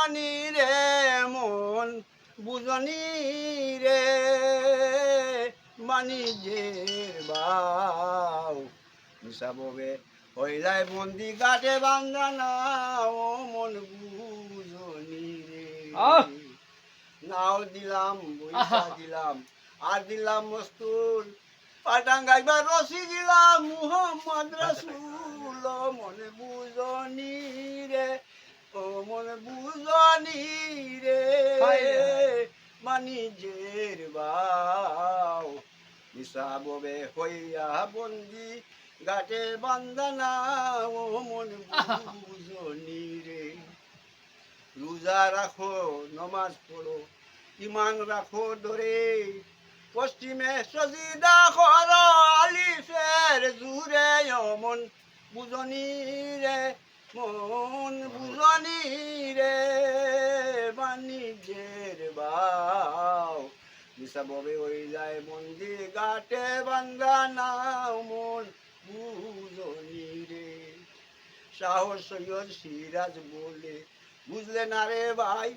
বুঝনি রে মন বুঝনি রে বাণিজ্যের বাউ হিসাবে হইলাই বন্দি গাটে বান্ধানা ও মন বুঝনি রে আহ নাও দিলাম বইটা আহা দিলাম আর দিলাম মস্তুর পাটাং গাইবার রসি দিলাম মুহাম্মদ রাসূল ও মনে বুঝনি রে ও মনে বুঝনি রে হায় রে হায় বাণিজ্যের বাউ হিসাবে হইয়া বন্দি গাটে বান্দানা ও মনে বুঝনি রে রোজা রাখো নমাজ পড়ো ইমান রাখো ধরে পশ্চিমে সজিদা করো আলিফের জুড়ে মন বুঝনি রে মন বুঝনি রে বাণিজ্যের বাউ হিসাবে ওই যায় মন্দির গাটে বান্দা নাও মন বুঝনি রে সাহস সৈয়দ সিরাজ বলে বুঝলে না রে ভাই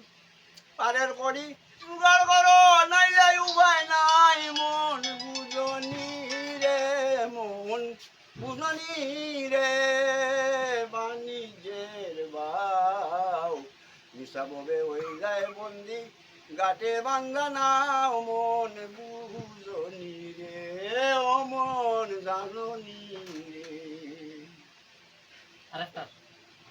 পারের করি জোগাড় করো নাইলে উপায় নাই মন বুঝনি রে মন বুঝনি রে বাণিজ্যের বাউ হিসাবে ওই যায় বন্দি গাটে বান্ধা নাও মন বুঝনি রে ও মন জাননি রে আরেকটা